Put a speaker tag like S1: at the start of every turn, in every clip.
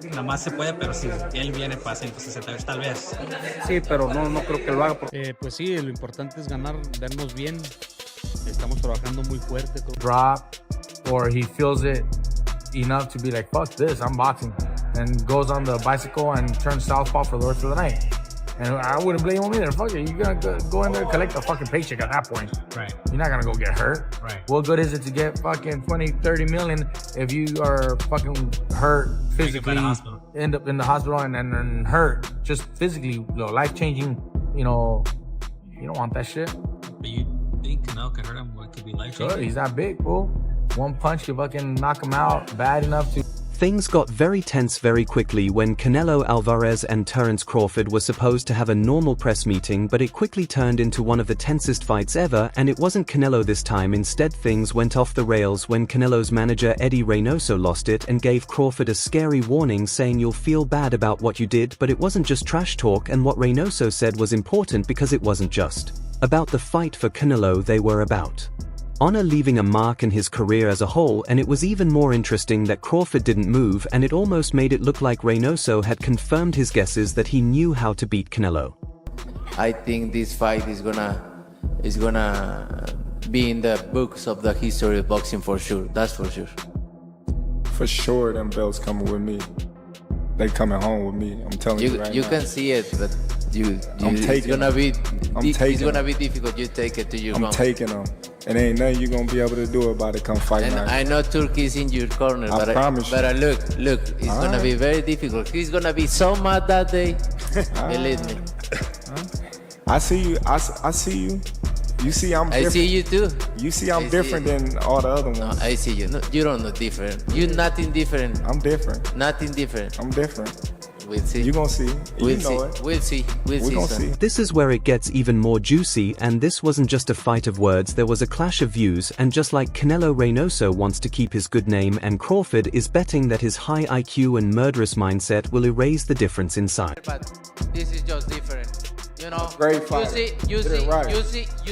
S1: Nada más se puede, pero si él viene para 160 veces, tal vez.
S2: Sí, pero no creo que lo haga.
S3: Pues sí, lo importante es ganar, vernos bien. Estamos trabajando muy fuerte.
S4: Drop, or he feels it enough to be like, fuck this, I'm boxing. And goes on the bicycle and turns southpaw for the rest of the night. And I wouldn't blame him either. Fuck it, you're gonna go in there and collect a fucking paycheck at that point.
S1: Right.
S4: You're not gonna go get hurt.
S1: Right.
S4: What good is it to get fucking 20, 30 million if you are fucking hurt physically, end up in the hospital and hurt just physically, life-changing, you don't want that shit.
S1: But you think Canelo could hurt him? What could be life-changing?
S4: Good, he's that big, fool. One punch could fucking knock him out bad enough to...
S5: Things got very tense very quickly when Canelo Alvarez and Terence Crawford were supposed to have a normal press meeting, but it quickly turned into one of the tensest fights ever, and it wasn't Canelo this time. Instead, things went off the rails when Canelo's manager Eddy Reynoso lost it and gave Crawford a scary warning saying you'll feel bad about what you did, but it wasn't just trash talk, and what Reynoso said was important because it wasn't just about the fight for Canelo, they were about honor, leaving a mark in his career as a whole, and it was even more interesting that Crawford didn't move, and it almost made it look like Reynoso had confirmed his guesses that he knew how to beat Canelo.
S6: I think this fight is gonna be in the books of the history of boxing for sure. That's for sure.
S7: For sure, them belts coming with me. They coming home with me. I'm telling you right now.
S6: You can see it, but
S7: it's gonna
S6: be difficult. You take it to your
S7: I'm
S6: home.
S7: taking them. And ain't nothing you gonna be able to do about it come fight
S6: and
S7: night.
S6: I know Turkey's in your corner,
S7: I promise you.
S6: But look, it's gonna be very difficult. He's gonna be so mad that day. Believe me.
S7: I see you. I see you. You see I'm different.
S6: I see you too.
S7: You see I'm different than all the other ones.
S6: No, I see you. No, you don't know different. You're nothing different.
S7: I'm different.
S6: Nothing different.
S7: I'm different.
S6: We'll see.
S7: You gonna see.
S6: We'll
S7: you know it.
S6: We'll see.
S7: We gonna see.
S5: This is where it gets even more juicy, and this wasn't just a fight of words, there was a clash of views, and just like Canelo, Reynoso wants to keep his good name, and Crawford is betting that his high IQ and murderous mindset will erase the difference inside.
S6: But this is just different.
S7: Great fight.
S6: You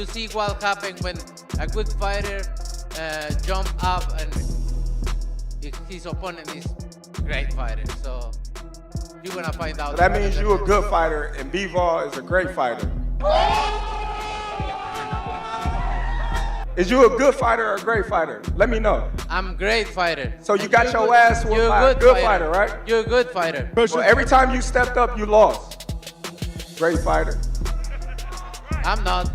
S6: see what happens when a good fighter jump up and his opponent is great fighter. So you're gonna find out.
S7: So that means you're a good fighter and Bivol is a great fighter. Is you a good fighter or a great fighter? Let me know.
S6: I'm a great fighter.
S7: So you got your ass whooped by a good fighter, right?
S6: You're a good fighter.
S7: Well, every time you stepped up, you lost. Great fighter.
S6: I'm not.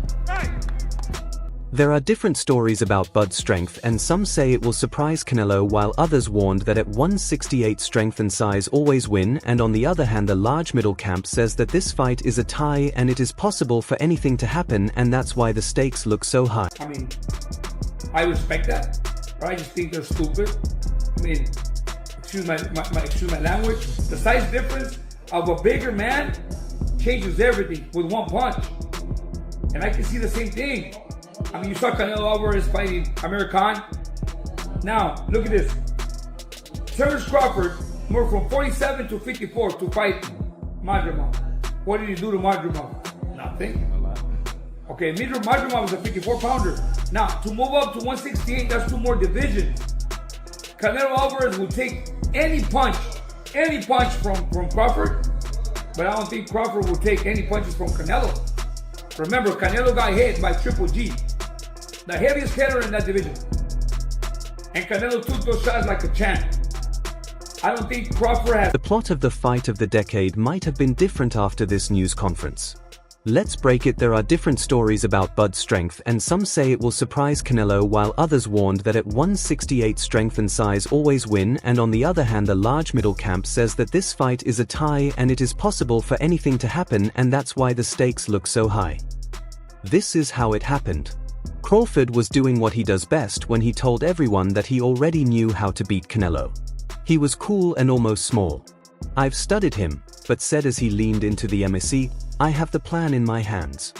S5: There are different stories about Bud's strength, and some say it will surprise Canelo while others warned that at 168 strength and size always win, and on the other hand the large middle camp says that this fight is a tie and it is possible for anything to happen, and that's why the stakes look so high.
S8: I mean, I respect that, but I just think they're stupid. I mean, excuse my language. The size difference of a bigger man changes everything with one punch. And I can see the same thing. I mean, you saw Canelo Alvarez fighting Amir Khan. Now, look at this. Terence Crawford moved from 47 to 54 to fight Madrimov. What did he do to Madrimov? Nothing. Okay, Madrimov was a 54-pounder. Now, to move up to 168, that's 2 more divisions. Canelo Alvarez will take any punch from Crawford, but I don't think Crawford will take any punches from Canelo. Remember, Canelo got hit by Triple G, the heaviest hitter in that division. And Canelo took those shots like a champ. I don't think Crawford has...
S5: The plot of the fight of the decade might have been different after this news conference. Let's break it. There are different stories about Bud's strength, and some say it will surprise Canelo while others warned that at 168 strength and size always win, and on the other hand the large middle camp says that this fight is a tie and it is possible for anything to happen, and that's why the stakes look so high. This is how it happened. Crawford was doing what he does best when he told everyone that he already knew how to beat Canelo. He was cool and almost small. I've studied him, but said as he leaned into the MSC, I have the plan in my hands.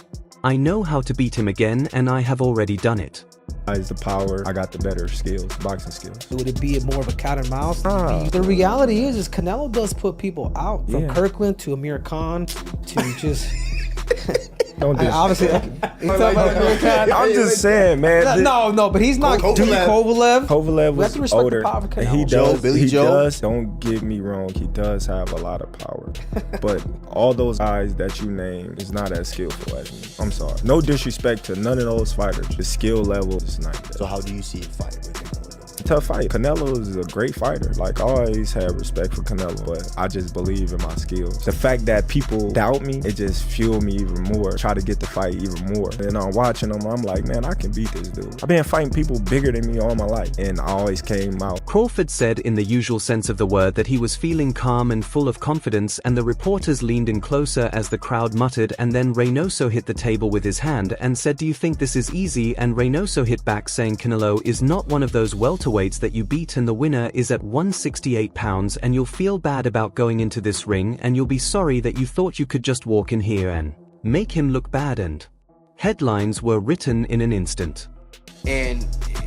S5: I know how to beat him again, and I have already done it.
S7: Is the power. I got the better skills, boxing skills.
S2: Would it be more of a cat and mouse? The reality is Canelo does put people out. From Kirkland to Amir Khan to just...
S7: Don't do
S2: Obviously,
S7: I'm just saying, man.
S2: no, but he's not Kovalev.
S7: Kovalev
S2: We have to
S7: was
S2: respect the
S7: older.
S2: power of
S7: And he
S2: Canelo.
S7: does. He does. Don't get me wrong. He does have a lot of power. But all those guys that you name is not as skillful as me. I'm sorry. No disrespect to none of those fighters. The skill level is not there.
S9: So how do you see it fight with Canelo?
S7: Tough fight. Canelo is a great fighter. Like, I always had respect for Canelo, but I just believe in my skills. The fact that people doubt me, it just fueled me even more. Try to get the fight even more. And I'm watching them, I'm like, man, I can beat this dude. I've been fighting people bigger than me all my life, and I always came out.
S5: Crawford said in the usual sense of the word that he was feeling calm and full of confidence, and the reporters leaned in closer as the crowd muttered, and then Reynoso hit the table with his hand and said, "Do you think this is easy?" And Reynoso hit back saying Canelo is not one of those welterweights that you beat, and the winner is at 168 pounds, and you'll feel bad about going into this ring, and you'll be sorry that you thought you could just walk in here and make him look bad. And headlines were written in an instant.
S10: And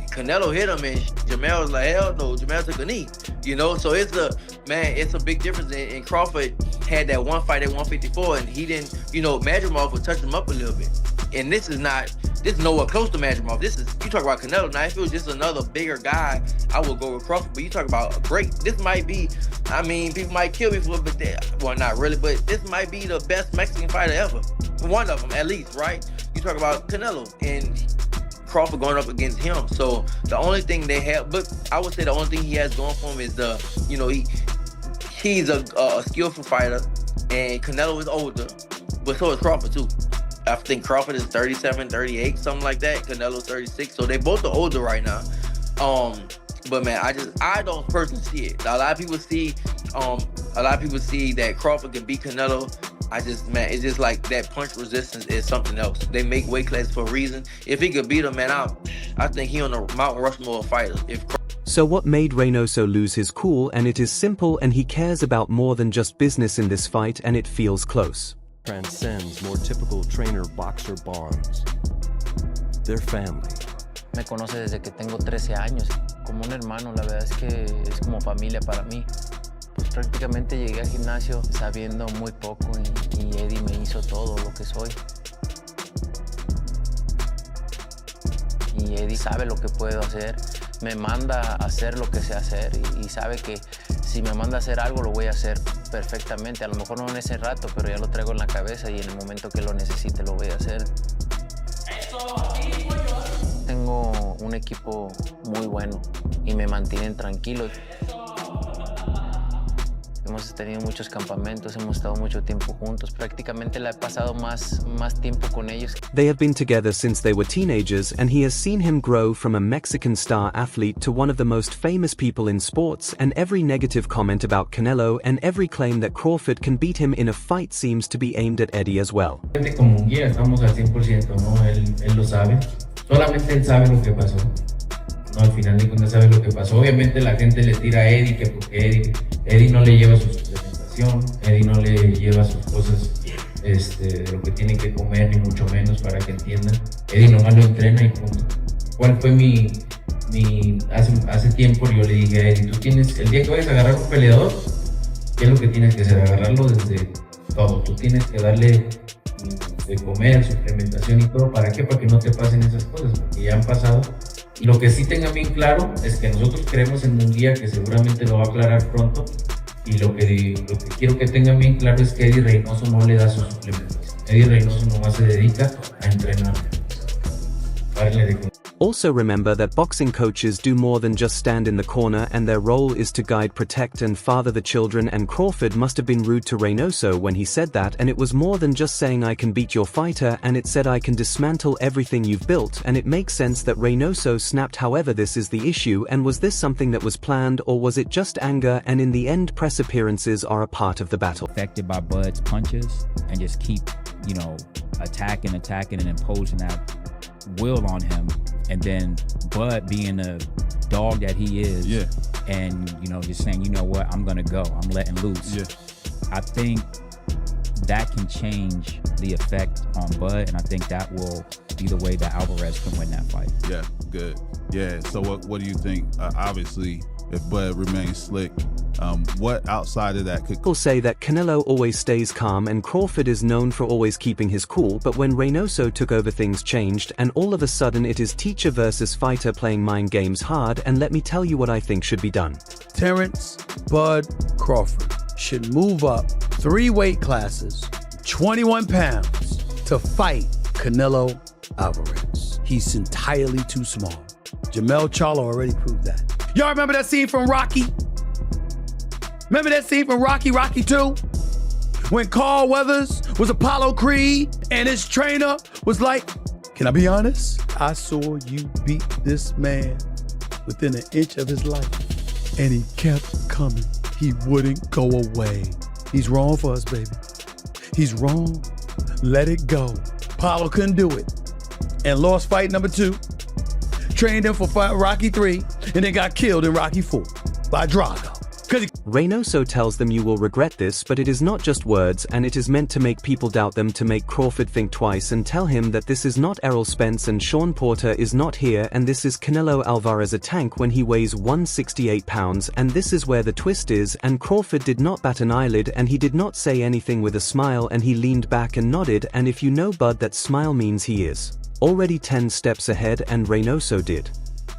S10: Canelo hit him, and Jamel was like, hell no, Jamel took a knee. You know, so it's a big difference. And Crawford had that one fight at 154, and he didn't, Madrimov would touch him up a little bit. And this is nowhere close to Madrimov. You talk about Canelo. Now, if it was just another bigger guy, I would go with Crawford. But you talk about this might be, people might kill me for it, but well, not really, but this might be the best Mexican fighter ever. One of them, at least, right? You talk about Canelo and Crawford going up against him. So the only thing they have, but I would say the only thing he has going for him is he's a skillful fighter, and Canelo is older, but so is Crawford too. I think Crawford is 37, 38, something like that. Canelo's 36, so they both are older right now. But man, I don't personally see it. A lot of people see that Crawford can beat Canelo. It's just like that punch resistance is something else. They make weight classes for a reason. If he could beat him, man, I think he on the Mount Rushmore of fighters.
S5: So what made Reynoso lose his cool? And it is simple, and he cares about more than just business in this fight, and it feels close.
S11: Transcends more typical trainer-boxer bonds. Their family.
S12: Me conoce desde que tengo 13 años. Como un hermano, la verdad es que es como familia para mí. Pues prácticamente llegué al gimnasio sabiendo muy poco y Eddy me hizo todo lo que soy. Y Eddy sabe lo que puedo hacer. Me manda a hacer lo que sé hacer y sabe que si me manda a hacer algo lo voy a hacer perfectamente. A lo mejor no en ese rato, pero ya lo traigo en la cabeza y en el momento que lo necesite lo voy a hacer. Tengo un equipo muy bueno y me mantienen tranquilos. Hemos tenido muchos campamentos, hemos estado mucho tiempo juntos. Prácticamente la he pasado más tiempo con ellos.
S5: They have been together since they were teenagers, and he has seen him grow from a Mexican star athlete to one of the most famous people in sports, and every negative comment about Canelo and every claim that Crawford can beat him in a fight seems to be aimed at Eddy as well.
S13: Como un guía, estamos al 100%, ¿no? Él lo sabe. Solamente él sabe lo que pasó. No, al final de cuentas sabe lo que pasó. Obviamente la gente le tira a Eddy que porque Eddy no le lleva su suplementación, Eddy no le lleva sus cosas de lo que tiene que comer, ni mucho menos, para que entiendan. Eddy nomás lo entrena y punto. ¿Cuál fue hace tiempo yo le dije a Eddy, tú tienes, el día que vayas a agarrar un peleador, ¿qué es lo que tienes que hacer? Agarrarlo desde todo. Tú tienes que darle de comer, suplementación y todo. ¿Para qué? Para que no te pasen esas cosas, porque ya han pasado. Y lo que sí tengan bien claro es que nosotros creemos en un guía que seguramente lo va a aclarar pronto. Y lo que quiero que tengan bien claro es que Eddy Reynoso no le da sus suplementos. Eddy Reynoso nomás se dedica a entrenar.
S5: Also remember that boxing coaches do more than just stand in the corner, and their role is to guide, protect and father the children, and Crawford must have been rude to Reynoso when he said that, and it was more than just saying I can beat your fighter, and it said I can dismantle everything you've built, and it makes sense that Reynoso snapped. However, this is the issue, and was this something that was planned, or was it just anger? And in the end, press appearances are a part of the battle.
S14: Affected by Bud's punches and just keep, attacking and imposing that will on him, and then Bud being a dog that he is, and just saying, you know what, I'm gonna go, I'm letting loose. I think that can change the effect on Bud, and I think that will be the way that Alvarez can win that fight.
S15: Yeah, good. Yeah, so what do you think? Obviously
S9: if Bud remains slick. What outside of that could...
S5: People say that Canelo always stays calm and Crawford is known for always keeping his cool, but when Reynoso took over things changed and all of a sudden it is teacher versus fighter playing mind games hard, and let me tell you what I think should be done.
S15: Terence Bud Crawford should move up 3 weight classes, 21 pounds, to fight Canelo Alvarez. He's entirely too small. Jermell Charlo already proved that. Y'all remember that scene from Rocky? Remember that scene from Rocky 2? When Carl Weathers was Apollo Creed and his trainer was like, can I be honest? I saw you beat this man within an inch of his life. And he kept coming. He wouldn't go away. He's wrong for us, baby. He's wrong. Let it go. Apollo couldn't do it and lost fight number 2. Trained him for Rocky 3 and then got killed in Rocky 4 by Drago.
S5: Reynoso tells them you will regret this, but it is not just words, and it is meant to make people doubt them, to make Crawford think twice and tell him that this is not Errol Spence and Sean Porter is not here, and this is Canelo Alvarez, a tank when he weighs 168 pounds, and this is where the twist is, and Crawford did not bat an eyelid and he did not say anything with a smile, and he leaned back and nodded, and if you know Bud, that smile means he is already 10 steps ahead, and Reynoso did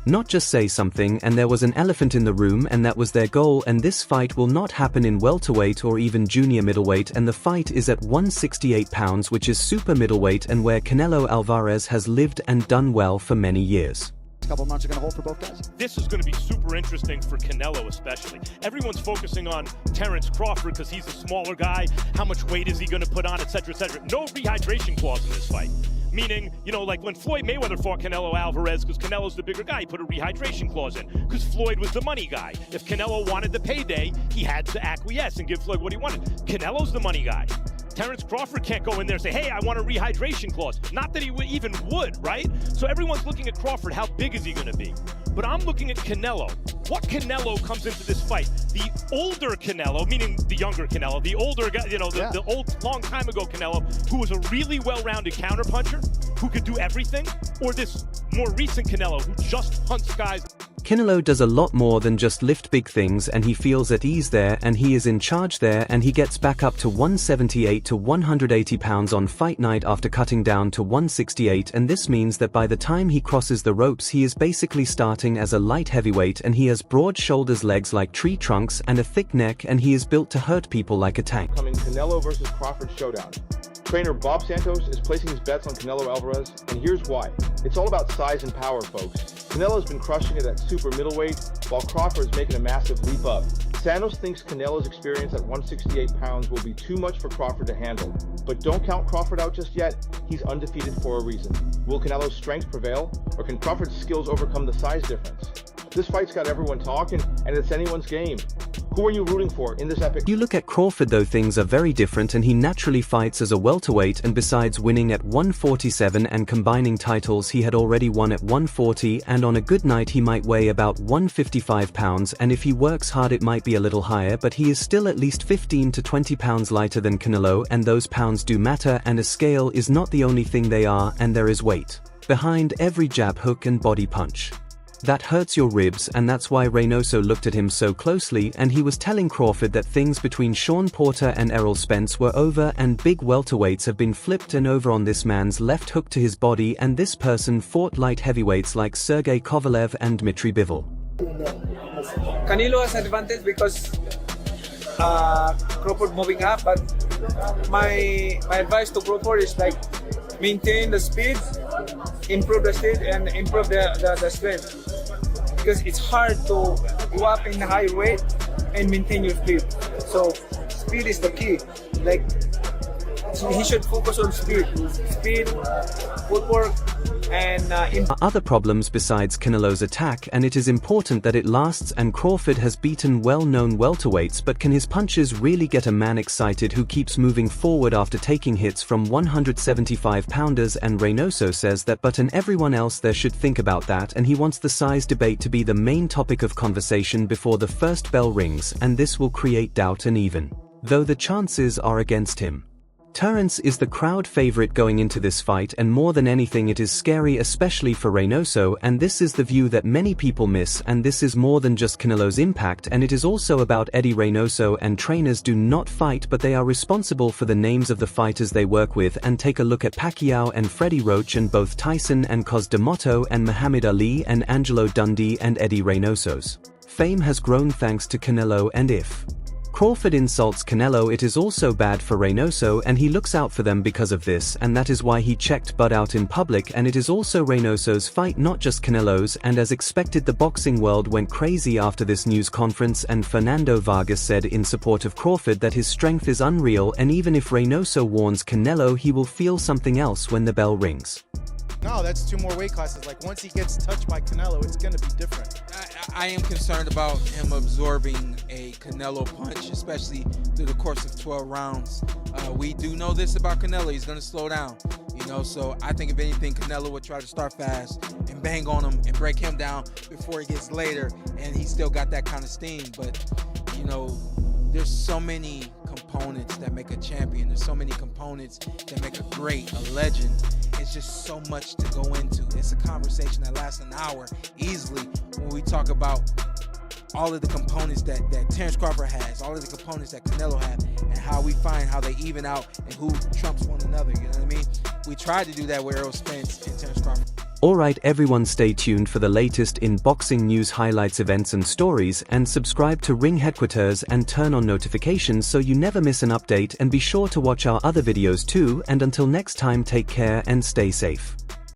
S5: not just say something, and there was an elephant in the room, and that was their goal, and this fight will not happen in welterweight or even junior middleweight, and the fight is at 168 pounds, which is super middleweight and where Canelo Alvarez has lived and done well for many years.
S16: Couple months are going to hold for both guys. This is going to be super interesting for Canelo especially. Everyone's focusing on Terence Crawford because he's a smaller guy. How much weight is he going to put on, etc., etc. No rehydration clause in this fight. Meaning, you know, like when Floyd Mayweather fought Canelo Alvarez, because Canelo's the bigger guy, he put a rehydration clause in, because Floyd was the money guy. If Canelo wanted the payday, he had to acquiesce and give Floyd what he wanted. Canelo's the money guy. Terence Crawford can't go in there and say, hey, I want a rehydration clause. Not that he even would, right? So everyone's looking at Crawford, how big is he going to be? But I'm looking at Canelo. What Canelo comes into this fight? The older Canelo, meaning the younger Canelo, the older guy, you know, the old, long time ago Canelo, who was a really well-rounded counterpuncher, who could do everything, or this more recent Canelo, who just hunts guys.
S5: Canelo does a lot more than just lift big things, and he feels at ease there, and he is in charge there, and he gets back up to 178 to 180 pounds on fight night after cutting down to 168, and this means that by the time he crosses the ropes he is basically starting as a light heavyweight, and he has broad shoulders, legs like tree trunks, and a thick neck, and he is built to hurt people like a tank.
S17: Coming Canelo versus Crawford showdown. Trainer Bob Santos is placing his bets on Canelo Alvarez, and here's why. It's all about size and power, folks. Canelo's been crushing it at super middleweight, while Crawford's making a massive leap up. Santos thinks Canelo's experience at 168 pounds will be too much for Crawford to handle. But don't count Crawford out just yet. He's undefeated for a reason. Will Canelo's strength prevail, or can Crawford's skills overcome the size difference? This fight's got everyone talking, and it's anyone's game. Who are you rooting for in this epic?
S5: You look at Crawford though, things are very different, and he naturally fights as a welterweight, and besides winning at 147 and combining titles, he had already won at 140, and on a good night he might weigh about 155 pounds, and if he works hard it might be a little higher, but he is still at least 15 to 20 pounds lighter than Canelo, and those pounds do matter, and a scale is not the only thing they are, and there is weight behind every jab, hook and body punch. That hurts your ribs, and that's why Reynoso looked at him so closely, and he was telling Crawford that things between Sean Porter and Errol Spence were over, and big welterweights have been flipped and over on this man's left hook to his body, and this person fought light heavyweights like Sergey Kovalev and Dmitry Bivol.
S18: Canelo has advantage because Crawford moving up, but my advice to Crawford is like maintain the speed, improve the speed, and improve the strength. Because it's hard to go up in high weight and maintain your speed. So speed is the key. Like he should focus on speed, footwork, and
S5: other problems besides Canelo's attack, and it is important that it lasts, and Crawford has beaten well-known welterweights, but can his punches really get a man excited who keeps moving forward after taking hits from 175-pounders? And Reynoso says that, but and everyone else there should think about that, and he wants the size debate to be the main topic of conversation before the first bell rings, and this will create doubt, and even though the chances are against him, Terence is the crowd favorite going into this fight, and more than anything it is scary, especially for Reynoso, and this is the view that many people miss, and this is more than just Canelo's impact, and it is also about Eddy Reynoso, and trainers do not fight but they are responsible for the names of the fighters they work with. And take a look at Pacquiao and Freddie Roach, and both Tyson and Cos D'Amato and Muhammad Ali and Angelo Dundee, and Eddy Reynoso's fame has grown thanks to Canelo, and if Crawford insults Canelo, it is also bad for Reynoso, and he looks out for them because of this, and that is why he checked Bud out in public. And it is also Reynoso's fight, not just Canelo's, and as expected the boxing world went crazy after this news conference, and Fernando Vargas said in support of Crawford that his strength is unreal, and even if Reynoso warns Canelo, he will feel something else when the bell rings.
S19: No, that's 2 more weight classes. Like, once he gets touched by Canelo, it's going to be different.
S20: I am concerned about him absorbing a Canelo punch, especially through the course of 12 rounds. We do know this about Canelo. He's going to slow down, you know, so I think if anything, Canelo would try to start fast and bang on him and break him down before he gets later, and he still got that kind of steam. But, you know, there's so many components that make a champion. There's so many components that make a great, a legend. It's just so much to go into. It's a conversation that lasts an hour easily when we talk about all of the components that Terence Crawford has, all of the components that Canelo has, and how we find how they even out and who trumps one another, you know what I mean? We tried to do that with Errol Spence and Terence Crawford.
S5: Alright everyone, stay tuned for the latest in boxing news, highlights, events and stories, and subscribe to Ring Headquaterzz and turn on notifications so you never miss an update, and be sure to watch our other videos too, and until next time, take care and stay safe.